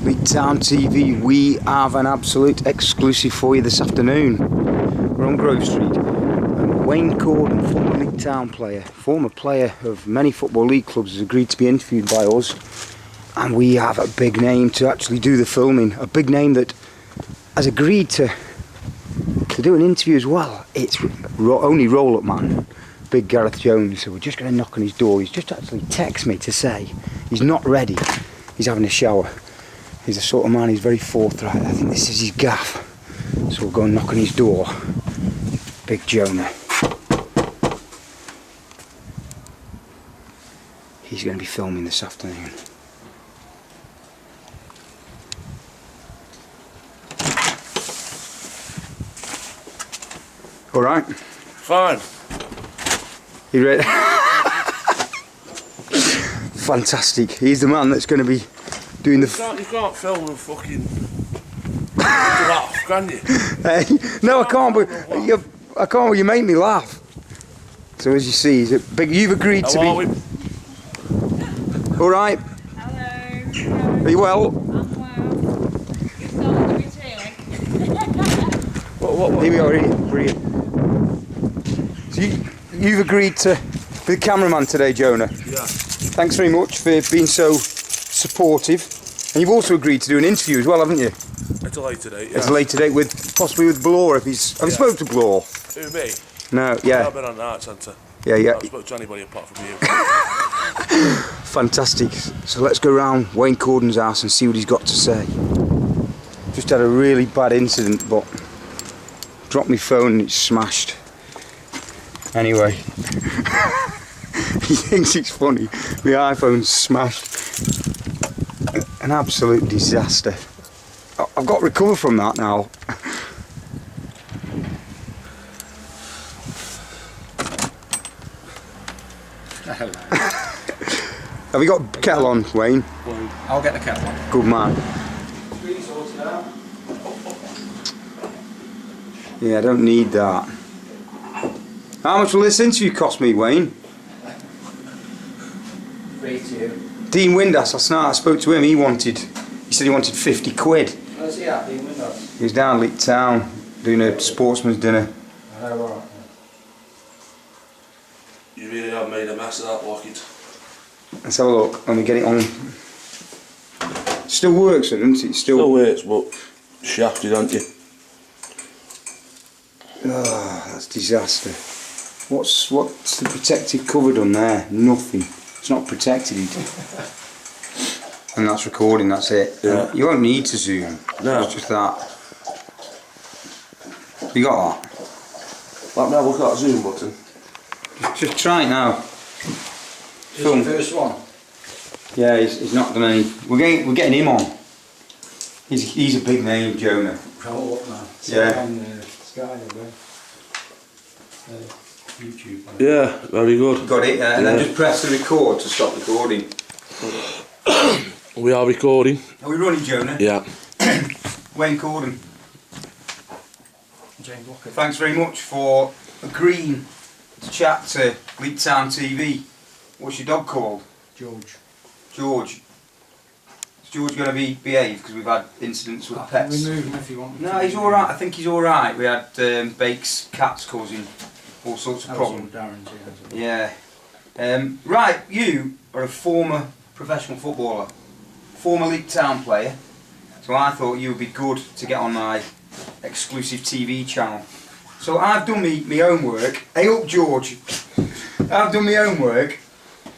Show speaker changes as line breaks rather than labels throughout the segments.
Leek Town TV, we have an absolute exclusive for you this afternoon. We're on Grove Street. And Wayne Corden, former Leek Town player, former player of many Football League clubs, has agreed to be interviewed by us. And we have a big name to actually do the filming. A big name that has agreed to do an interview as well. It's only roll-up man, Big Gareth Jones. So we're just going to knock on his door. He's just actually texted me to say he's not ready. He's having a shower. He's the sort of man, he's very forthright. I think this is his gaff. So we'll go and knock on his door. Big Jonah. He's going to be filming this afternoon. Alright?
Fine.
You ready? Fantastic. He's the man that's going to be doing the...
You can't film and fucking... laugh, can you?
Hey, no, I can't, but I can't, but you make me laugh. So as you see, he's a big... You've agreed to be... Alright?
Hello.
Are you well?
I'm well. You're starting to be tearing.
What? Here we are, here. Brilliant. So you've agreed to be the cameraman today, Jonah?
Yeah.
Thanks very much for being so supportive. And you've also agreed to do an interview as well, haven't you?
At a later date, yeah.
At a later date, possibly with Blore, if he's... Have you spoken to Blore?
Who, me?
No, yeah.
I've been on the Arts Centre.
Yeah.
I haven't spoken to anybody apart from you.
Fantastic. So let's go round Wayne Corden's house and see what he's got to say. Just had a really bad incident, but dropped my phone and it's smashed. Anyway, he thinks it's funny. My iPhone's smashed. An absolute disaster. I've got to recover from that now. Have you got kettle on, Wayne?
I'll get the kettle on.
Good man. Yeah, I don't need that. How much will this interview cost me, Wayne?
3 to you.
Dean Windass, last night I spoke to him, he said he wanted 50 quid.
Where's he at, Dean Windass?
He was down Leek Town doing a sportsman's dinner.
Oh, right.
You really have made a mess of that locket.
Let's have a look when we get it on. Still works, doesn't it?
Still works, but shafted, aren't you?
Oh, that's disaster. What's the protective cover done there? Nothing. It's not protected. And that's recording, that's it.
Yeah.
You won't need to zoom.
No.
It's just that. You got that?
Let me have a look at that zoom button.
Just try it now.
Film. The first one?
Yeah, he's not done any. We're getting him on. He's a big name, Jonah.
Roll up now.
Yeah.
On Sky, YouTube.
Yeah, very good.
Got it, yeah. And then just press the record to stop recording.
We are recording.
Are we running, Jonah?
Yeah.
Wayne Corden,
James Walker.
thanks very much for agreeing to chat to Leek Town TV. What's your dog called?
George.
George. Is George going to behave? Because we've had incidents with pets.
Remove him if you want.
No, he's alright. I think he's alright. We had Bake's cats causing all sorts of problems. Yeah. Right, you are a former professional footballer, former Leek Town player, so I thought you would be good to get on my exclusive TV channel. So I've done my own work. Hey up, George. I've done my own work,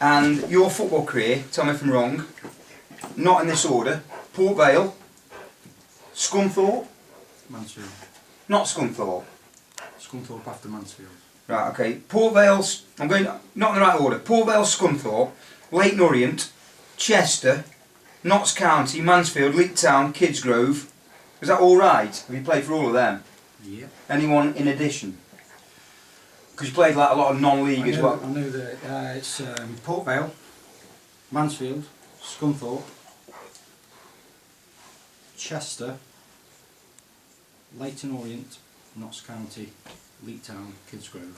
and your football career, tell me if I'm wrong, not in this order: Port Vale, Scunthorpe,
Mansfield.
not Scunthorpe.
Scunthorpe after Mansfield.
Right, okay. Port Vale, I'm going, not in the right order. Port Vale, Scunthorpe, Leighton Orient, Chester, Notts County, Mansfield, Leek Town, Kidsgrove. Is that alright? Have you played for all of them?
Yep.
Anyone in addition? Because you played like a lot of non-league as well.
I know that it's Port Vale, Mansfield, Scunthorpe, Chester, Leighton Orient, Notts County, Leek Town, Kidsgrove,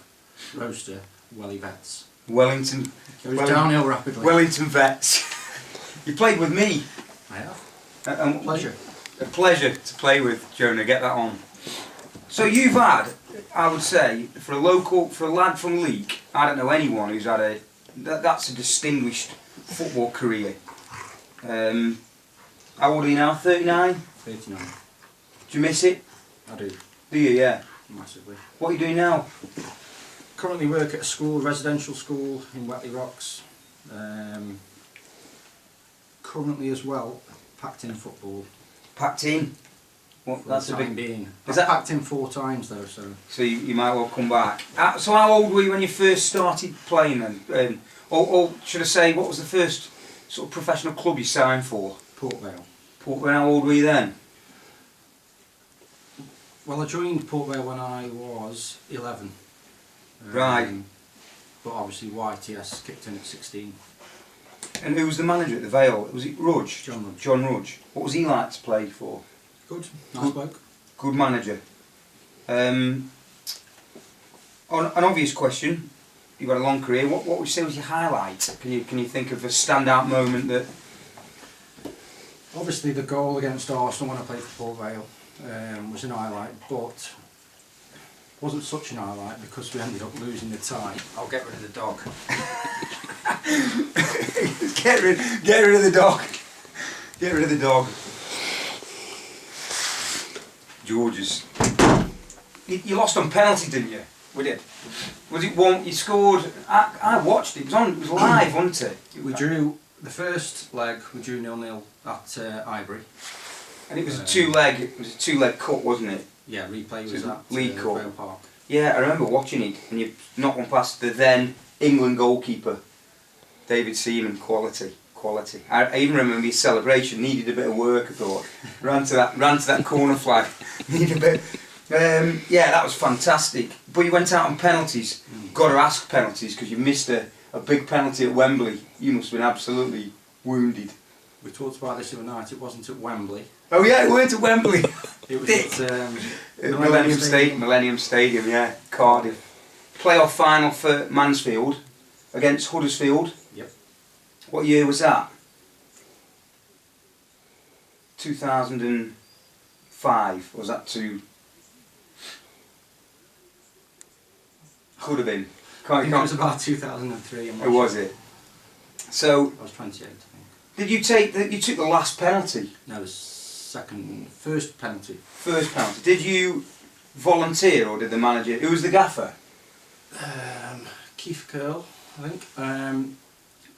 Roaster, Welly Vets.
Wellington.
Goes downhill rapidly.
Wellington Vets. You played with me.
I have. Pleasure.
A pleasure to play with, Jonah. Get that on. So you've had, I would say, for a lad from Leek, I don't know anyone who's had that's a distinguished football career. How old are you now? 39?
39.
Do you miss it?
I do.
Do you? Yeah.
Massively.
What are you doing now?
Currently work at a school, residential school in Wetley Rocks. Currently as well, packed in football.
Packed in? What?
For
That's
the
a
time
big.
being.
Is
I've
that-
packed in 4 times though, so.
So you might well come back. So how old were you when you first started playing then? Or should I say, what was the first sort of professional club you signed for?
Port Vale.
Port Vale. How old were you then?
Well, I joined Port Vale when I was 11.
Right.
But obviously YTS kicked in at 16.
And who was the manager at the Vale? Was it Rudge?
John Rudge.
John Rudge. What was he like to play for?
Good. Nice bloke.
Good manager. On an obvious question, you've had a long career. What would you say was your highlight? Can you think of a standout moment that?
Obviously the goal against Arsenal when I played for Port Vale was an highlight, but wasn't such an highlight because we ended up losing the tie. I'll get rid of the dog.
Get rid of the dog. Get rid of the dog. George's. You lost on penalty, didn't you? We did. Was it one you scored? I watched it. It was live, wasn't it?
We drew the first leg. We drew 0-0 at Ivory.
And it was a two-leg. It was a two-leg cut, wasn't it?
Yeah, replay was
So
at
Leek Cup.
Vale Park.
Yeah, I remember watching it, and you knocked one past the then England goalkeeper, David Seaman. Quality. I even remember his celebration needed a bit of work. I thought ran to that corner flag. Needed a bit. Yeah, that was fantastic. But you went out on penalties. Got to ask penalties because you missed a big penalty at Wembley. You must have been absolutely wounded.
We talked about this the other night. It wasn't at Wembley.
Oh yeah, it weren't at Wembley.
It was at
Millennium Stadium, yeah, Cardiff. Playoff final for Mansfield against Huddersfield.
Yep.
What year was that? 2005. Was that two? Could have been.
I think it was about 2003.
Who was it? So
I was 28, I think.
did you took the last penalty?
No, first penalty.
First penalty. Did you volunteer or did the manager? Who was the gaffer?
Keith Curl, I think.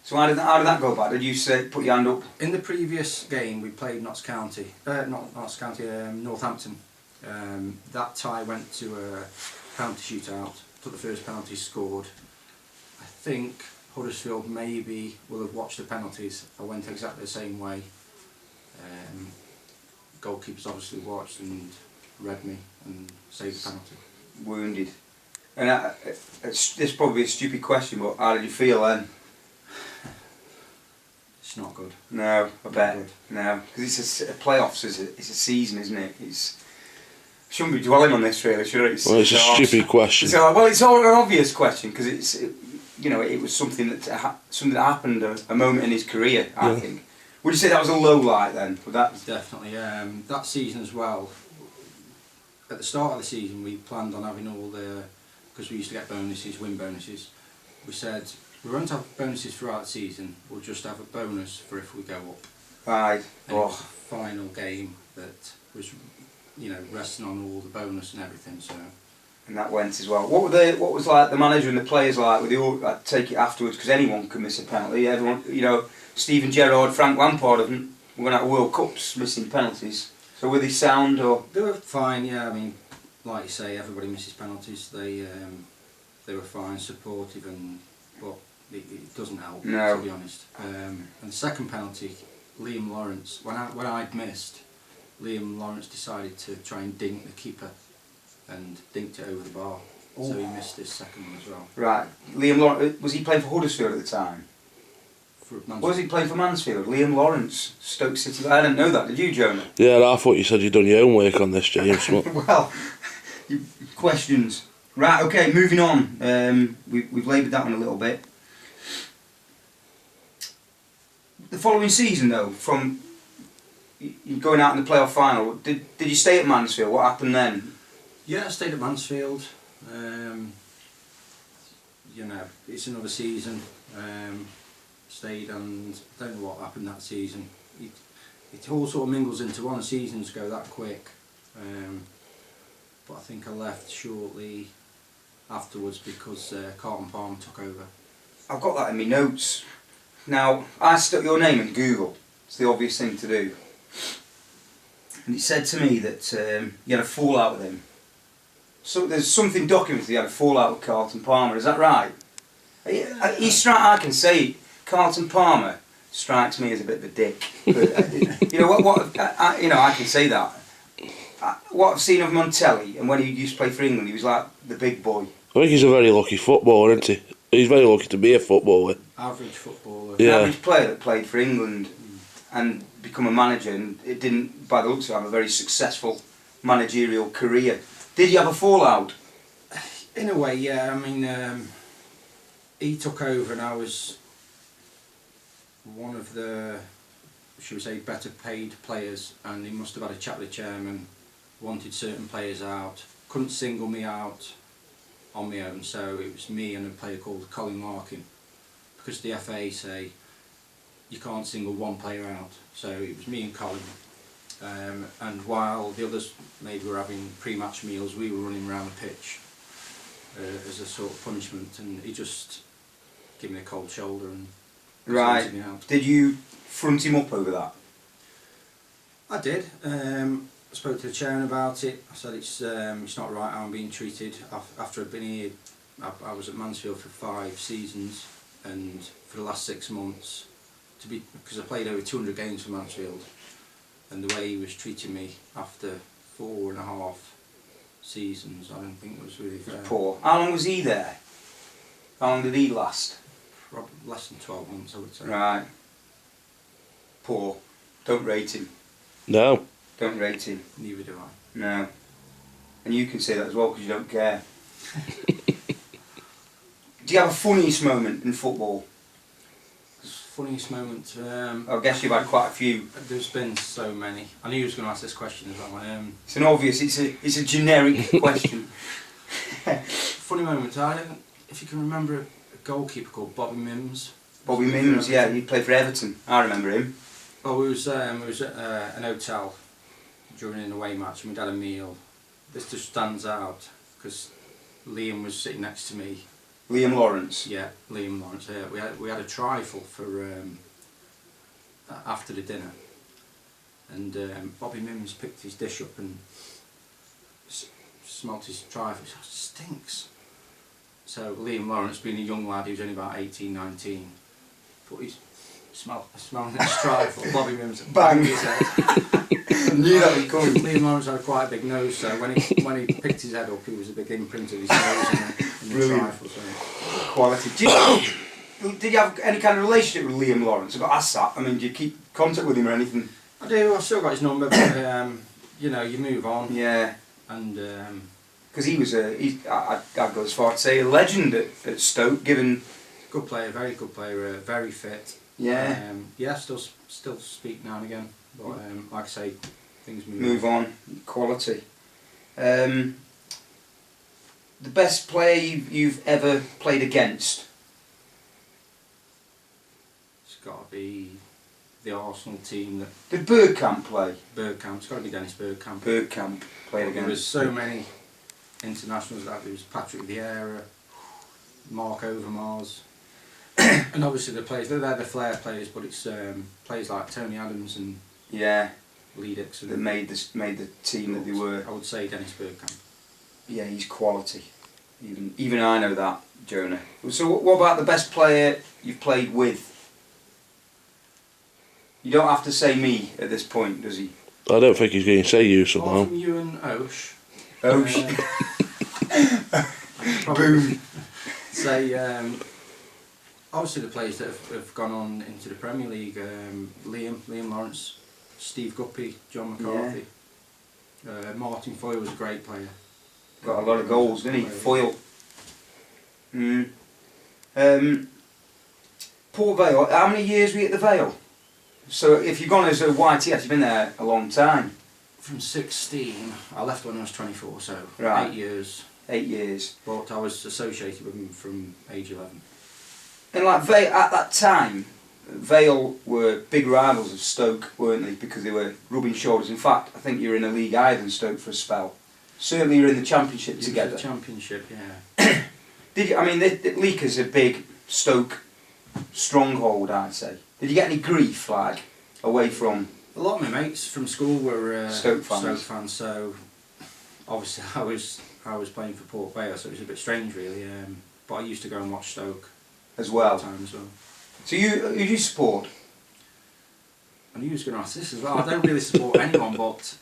So how did that go back? Did you say put your hand up?
In the previous game, we played Northampton. That tie went to a penalty shootout. Took the first penalty, scored. I think Huddersfield maybe will have watched the penalties. I went exactly the same way. Goalkeepers obviously watched and read me and saved the penalty.
Wounded. And this is probably a stupid question, but how did you feel then?
It's not good.
No, I bet.
Good.
No, because it's a playoffs. It's a season, isn't it? Shouldn't be dwelling on this really, should it?
Well, it's a stupid question.
It's all an obvious question because it was something that happened a moment in his career. I think. Would you say that was a low light then? Would that?
Definitely. That season as well. At the start of the season, we planned on having all the, because we used to get bonuses, win bonuses. We said we won't have bonuses throughout the season. We'll just have a bonus for if we go up.
Right.
And it was the final game that was, resting on all the bonus and everything. So.
And that went as well. What was like the manager and the players like? Were they all take it afterwards? Because anyone can miss a penalty. Everyone, Steven Gerrard, Frank Lampard haven't won out of World Cups missing penalties. So were they sound or?
They were fine. Yeah, I mean, like you say, everybody misses penalties. They were fine, supportive, but it doesn't help.
No.
To be honest. And the second penalty, Liam Lawrence. When I'd missed, Liam Lawrence decided to try and dink the keeper, and dinked it over the bar. Ooh. So he missed his second one as well.
Right. Liam Lawrence, was he playing for Huddersfield at the time? Was he playing for Mansfield? Liam Lawrence, Stoke City. I didn't know that. Did you, Jonah?
Yeah, I thought you said you'd done your own work on this, James.
Well, questions. Right. Okay. Moving on. We've laboured that one a little bit. The following season, though, from you're going out in the playoff final. Did you stay at Mansfield? What happened then?
Yeah, I stayed at Mansfield. You know, it's another season. Stayed, and I don't know what happened that season. It all sort of mingles into one. Seasons go that quick. But I think I left shortly afterwards because Carlton Palmer took over.
I've got that in my notes. Now, I stuck your name in Google. It's the obvious thing to do. And it said to me that you had a fallout with him. So there's something documented you had a fallout with Carlton Palmer. Is that right? I can say Carlton Palmer strikes me as a bit of a dick. But, you know I can say that. What I've seen of him on telly, and when he used to play for England, he was like the big boy.
I think he's a very lucky footballer, isn't he? He's very lucky to be a footballer.
Average footballer.
Yeah.
An average player that played for England and become a manager, and it didn't, by the looks of it, have a very successful managerial career. Did you have a fallout?
In a way, yeah. I mean, he took over, and I was one of the, should we say, better paid players, and he must have had a chat with the chairman, wanted certain players out, couldn't single me out on my own, so it was me and a player called Colin Larkin, because the FA say you can't single one player out, so it was me and Colin. And while the others maybe were having pre-match meals, we were running around the pitch as a sort of punishment, and he just gave me a cold shoulder and
Right.
me out.
Did you front him up over that?
I did. I spoke to the chairman about it. I said it's not right how I'm being treated. After I'd been here, I was at Mansfield for 5 seasons, and for the last 6 months, because I played over 200 games for Mansfield, and the way he was treating me after 4.5 seasons, I don't think it was really fair.
Poor. How long was he there? How long did he last?
Probably less than 12 months, I would say.
Right. Poor. Don't rate him.
No.
Don't rate him.
Neither do I.
No. And you can say that as well because you don't care. Do you have a funniest moment in football?
Funniest moment.
I guess you've had quite a few.
There's been so many. I knew you was going to ask this question as well.
It's an obvious. It's a generic question.
Funny moment. I don't. If you can remember a goalkeeper called Bobby Mims.
Bobby Mims, yeah, he played for Everton. I remember him.
Well, we was at an hotel during an away match, and we'd had a meal. This just stands out because Liam was sitting next to me.
Liam Lawrence.
Yeah, Liam Lawrence. We had a trifle for after the dinner, and Bobby Mims picked his dish up and smelt his trifle. It stinks. So Liam Lawrence, being a young lad, he was only about 18, 19, put his smelling his trifle. Bobby Mims
Bang.
his head.
Knew that was coming.
Liam Lawrence had quite a big nose, so when he picked his head up, it was a big imprint of his nose in the
Brilliant.
trifle. So.
Quality. Did you have any kind of relationship with Liam Lawrence? I got asked that. I mean, do you keep contact with him or anything?
I do. I've still got his number, but you know, you move on.
Yeah.
And
because he was I'd go as far to say a legend at Stoke, given.
good player, very good player, very fit.
Yeah.
Yeah, still speak now and again, but like I say, things
Move on. Quality. The best player you've ever played against?
It's got to be the Arsenal team that
Did Bergkamp play?
Bergkamp. It's got to be Dennis Bergkamp.
Bergkamp played
There
against.
was so many internationals that there was Patrick Vieira, Mark Overmars, and obviously the players. They're the flair players, but it's players like Tony Adams and
Yeah.
Lee Dixon
That made the team that they were.
I would say Dennis Bergkamp.
Yeah, he's quality. Even I know that, Jonah. So what about the best player you've played with? You don't have to say me at this point, does he?
I don't think he's going to say you
Apart
somehow.
from you and Osh.
Oh,
Boom. Say obviously the players that have gone on into the Premier League, Liam Lawrence, Steve Guppy, John McCarthy. Martin Foy was a great player.
got a lot of goals, didn't he? Foyle. Port Vale. How many years were you at the Vale? So if you've gone as a YTS, you've been there a long time.
From 16, I left when I was 24, so
Right.
8 years.
8 years.
But I was associated with them from age 11.
And like at that time, Vale were big rivals of Stoke, weren't they? Because they were rubbing shoulders. In fact, I think you were in a league higher than Stoke for a spell. Certainly, you were in the Championship together.
The Championship, yeah.
Did you? I mean, the Leek is a big Stoke stronghold, I'd say. Did you get any grief, like, away from?
A lot of my mates from school were
Stoke fans.
So obviously I was playing for Port Vale, so it was a bit strange, really. But I used to go and watch Stoke
As well.
all the time as well.
So who do you support?
I knew you was going to ask this as well. I don't really support anyone, but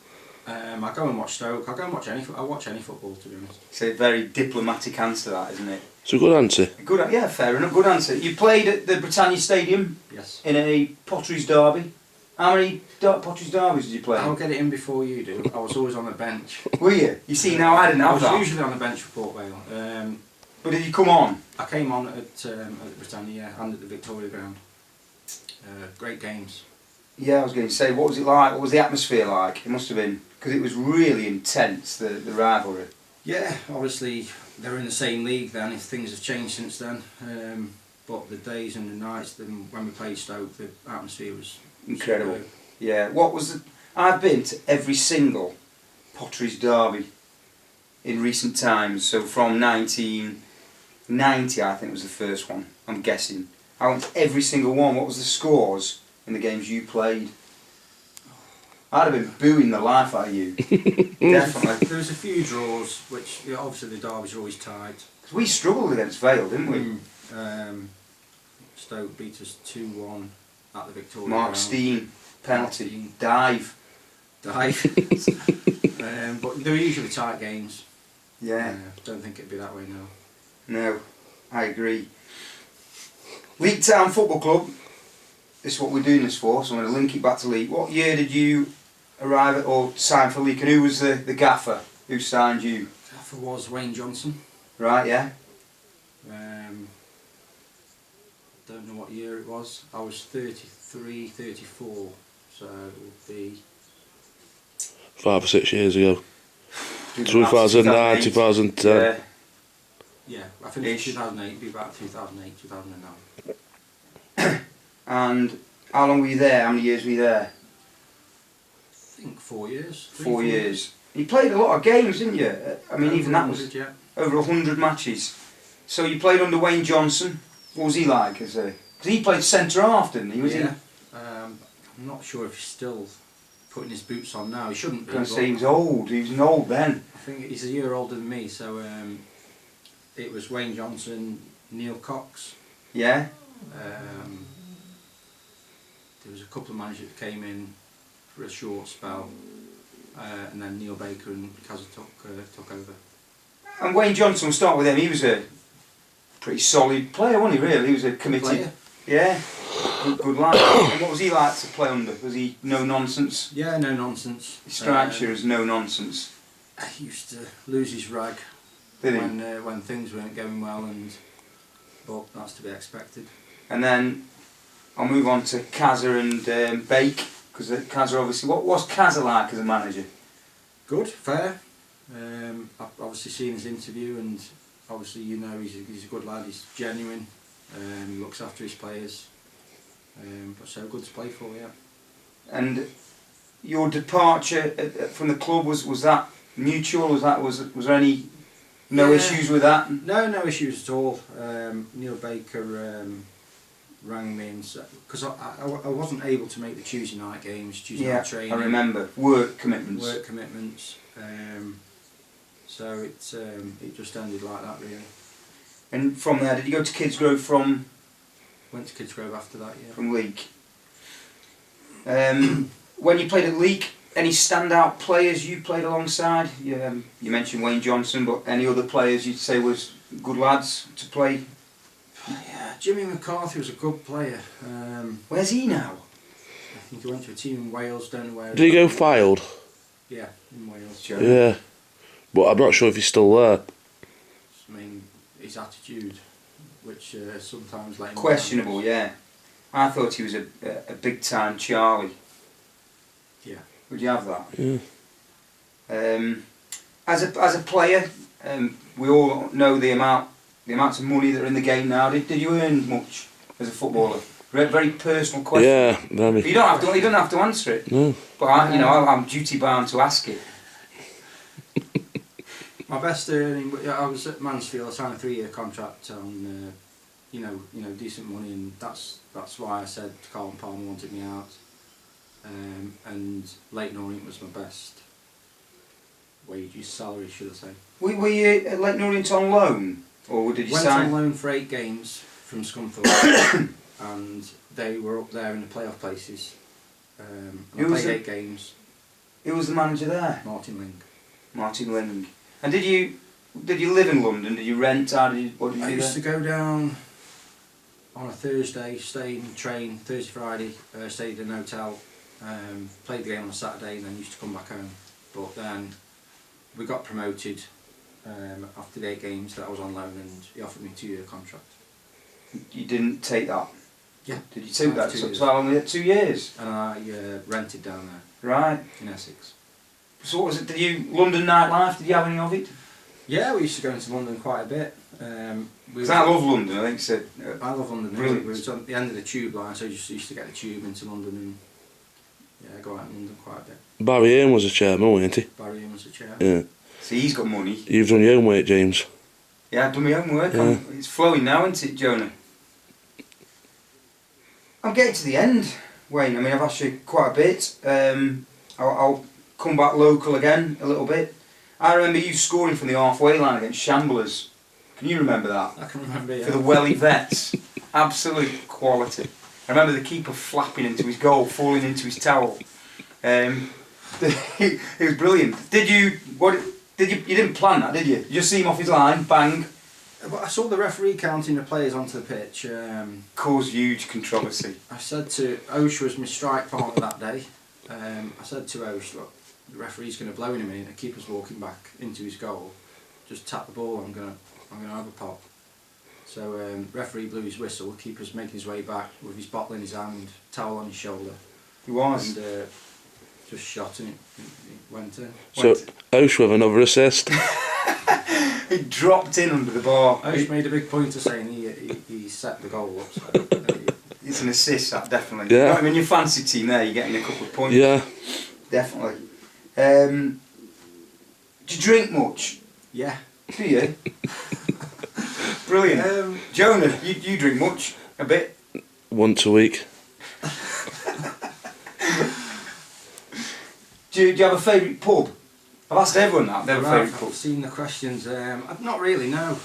I go and watch Stoke. I go and watch I watch any football, to be honest.
It's a very diplomatic answer, that, isn't it?
It's a good answer.
Good, yeah, fair enough. Good answer. You played at the Britannia Stadium
Yes.
in a Potteries derby. How many Potteries derbies did you play?
I'll get it in before you do. I was always on the bench.
Were you? You see, now I didn't
I
have
was
that.
usually on the bench for Port Vale.
But did you come on?
I came on at Britannia and at the Victoria Ground. Great games.
Yeah, I was going to say, what was it like? What was the atmosphere like? It must have been, because it was really intense, the rivalry.
Yeah, obviously they're in the same league then, if things have changed since then. But the days and the nights when we played Stoke, the atmosphere was
Incredible.
superb.
Yeah, what was the... I've been to every single Potteries derby in recent times, so from 1990 I think was the first one, I'm guessing. I went to every single one. What was the scores in the games you played? I'd have been booing the life out of you. Definitely.
There was a few draws, which obviously the derbies are always tight.
'Cause we struggled against Vale, didn't we?
Stoke beat us 2-1 at the Victoria
Mark
Ground.
Steen, penalty,
Steen.
dive.
But they were usually tight games.
Yeah,
Don't think it'd be that way now.
no, I agree. Leek Town Football Club, this is what we're doing this for, so I'm going to link it back to Leek. What year did you arrive at or sign for Leek, and who was the gaffer who signed you?
Gaffer was Wayne Johnson.
Right, yeah?
Don't know what year it was. I was 33, 34, so it would be
5 or 6 years ago.
2009,
2009, 2010.
yeah. I finished
Ish.
2008. It'd be about 2008, 2009.
And how long were you there? How many years were you there?
I think 4 years.
4 years. You played a lot of games, didn't you? I mean, even that was
100, yeah.
over 100 matches. So you played under Wayne Johnson. What was he like? Because he played centre half, didn't he? Was
Yeah. I'm not sure if he's still putting his boots on now. He shouldn't be.
Going to
but
say he was old. He was old then.
I think he's a year older than me, so it was Wayne Johnson, Neil Cox.
Yeah.
There was a couple of managers that came in for a short spell, and then Neil Baker and Kazza took over.
And Wayne Johnson, we'll start with him. He was a pretty solid player, wasn't he? Really, he was a committed.
Player?
Yeah. Good lad. And what was he like to play under? Was he no nonsense?
Yeah, no nonsense.
He strikes you as no nonsense.
He used to lose his rag
Did he?
when things weren't going well, but that's to be expected.
And then I'll move on to Kazza and Bake, because Kazza obviously. What was Kazza like as a manager?
Good, fair. I've obviously seen his interview, and obviously he's a good lad. He's genuine. He looks after his players. But so good to play for, yeah.
And your departure from the club was that mutual? Was there any no issues with that?
No issues at all. Neil Baker rang me and said, because I wasn't able to make the Tuesday night games, Tuesday night training.
I remember work commitments.
So it just ended like that, really.
And from there, did you go to Kidsgrove from?
Went to Kidsgrove after that, yeah.
From Leek. When you played at Leek, any standout players you played alongside? You mentioned Wayne Johnson, but any other players you'd say was good lads to play?
Yeah, Jimmy McCarthy was a good player.
Where's he now?
I think he went to a team in Wales, don't know where.
Did he go filed?
Yeah, in Wales.
Sure.
Yeah. But I'm not sure if he's still there.
I mean, his attitude, which sometimes let him
Questionable,
down.
yeah. I thought he was a big time Charlie.
Yeah.
Would you have that?
Yeah.
As a player, we all know the amounts of money that are in the game now. Did you earn much as a footballer? Very personal question.
Yeah, very.
You don't have to answer it.
No.
But I'm duty bound to ask it.
My best earning, I was at Mansfield. I signed a 3-year contract on, decent money, and that's why I said Carlton Palmer wanted me out. And Leyton Orient was my best wages, salary, should I say.
Were you at Leyton Orient on loan, or did you
Went
sign?
on loan for 8 games from Scunthorpe, and they were up there in the playoff places. I played 8 games.
Who was the manager there?
Martin Ling.
Martin Ling. And did you live in London? Did you rent? What did you do?
I used to go down on a Thursday, stay in the train, Thursday, Friday, stayed in an hotel, played the game on a Saturday, and then used to come back home. But then we got promoted after the 8 games that I was on loan, and he offered me a 2-year contract.
You didn't take that?
Yeah.
Did you take that? So I only had 2 years?
And I rented down there.
Right.
In Essex.
So what was it? London nightlife, did you have any of it?
Yeah, we used to go into London quite a bit.
Because I love London, I think so.
I love London.
Brilliant.
We was on the end of the tube line, so I just used to get the tube into London and go out in London quite a bit.
Barry Aim was a chairman, wasn't he?
Barry Aim was the chair.
Yeah.
See, he's got money.
You've done your homework, James.
Yeah, I've done my homework.
Yeah.
It's flowing now, isn't it, Jonah? I'm getting to the end, Wayne. I mean, I've asked you quite a bit. I'll come back local again a little bit. I remember you scoring from the halfway line against Shamblers. Can you remember that?
I can remember, yeah.
For the Welly Vets. Absolute quality. I remember the keeper flapping into his goal, falling into his towel. It was brilliant. You didn't plan that, did you? You just see him off his line, bang.
But I saw the referee counting the players onto the pitch.
Caused huge controversy.
I said to Osh, was my strike partner that day. I said to Osh, look, the referee's going to blow in a minute. The keeper's walking back into his goal. Just tap the ball. I'm gonna have a pop. So referee blew his whistle. Keeper's making his way back with his bottle in his hand, towel on his shoulder.
He was.
And just shot and it went in.
So, Osh with another assist.
He dropped in under the bar.
Osh made a big point of saying he set the goal up. So,
it's an assist, that definitely.
Yeah.
I mean, your fancy team there, you're getting a couple of points.
Yeah.
Definitely. Do you drink much?
yeah.
Do you? Brilliant. Jonah, you drink much? A bit?
Once a week.
Do you have a favourite pub? I've asked everyone that. They have a
Right,
favourite pub.
I've seen the questions. Not really, no.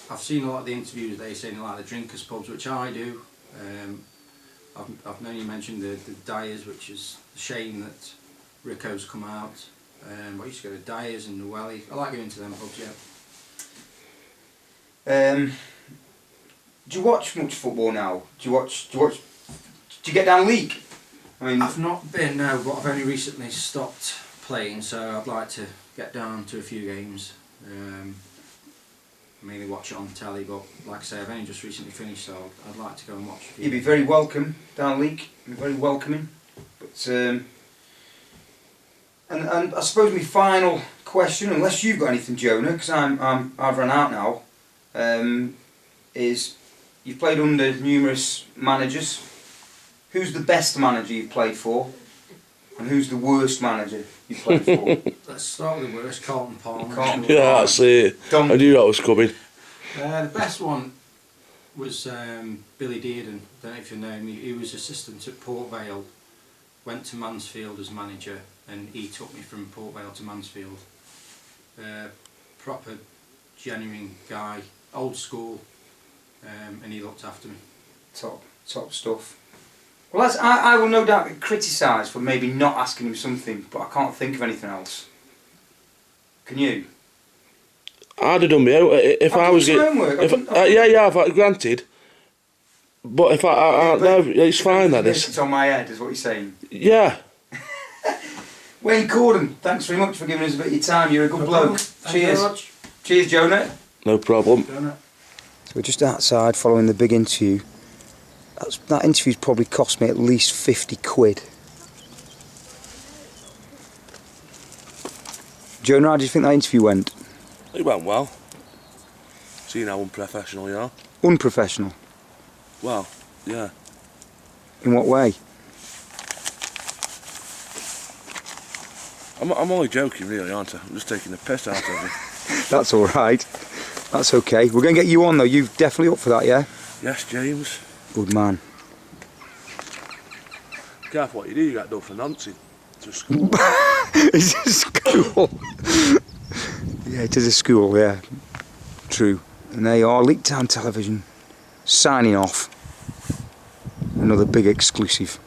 I've seen a lot of the interviews. They say they like the drinkers' pubs, which I do. I've known you mentioned the Dyers, which is a shame that Rico's come out. I used to go to Dyers and the Welly. I like going to them pubs, yeah.
Do you watch much football now? Do you get down Leek? I mean,
I've not been, no, but I've only recently stopped playing, so I'd like to get down to a few games. Mainly watch it on telly, but like I say, I've only just recently finished, so I'd like to go and watch a few.
you'd be very welcome down Leek. You'd be very welcoming. But and I suppose my final question, unless you've got anything, Jonah, because I've run out now, is you've played under numerous managers. Who's the best manager you've played for, and who's the worst manager you've played for?
Let's start with the worst, Carlton Palmer.
Carlton.
Yeah, that's it. I knew that was coming.
The best one was Billy Dearden. I don't know if you know him. He was assistant at Port Vale, went to Mansfield as manager, and he took me from Port Vale to Mansfield. Proper, genuine guy, old school, and he looked after me.
Top stuff. Well, I will no doubt get criticised for maybe not asking him something, but I can't think of anything else. Can you?
I'd have done me out if I was getting. Granted. But if no, it's fine. That is.
It's on my head, is what you're saying.
Yeah.
Wayne Corden, thanks very much for giving us a bit of your time. You're a good bloke.
Thank you
Cheers.
very much.
Cheers, Jonah.
No problem.
Jonah.
So we're just outside following the big interview. that interview's probably cost me at least 50 quid. Jonah, how do you think that interview went?
It went well. Seeing how unprofessional you are.
Unprofessional?
Well, yeah.
In what way?
I'm only joking, really, aren't I? I'm just taking the piss out of you.
That's alright. That's okay. We're going to get you on though. You're definitely up for that, yeah?
Yes, James.
Good man.
Careful what you do, you get done for Nancy. To school.
It's a school. Yeah, it is a school, yeah. True. And there you are, Leek Town Television, signing off. Another big exclusive.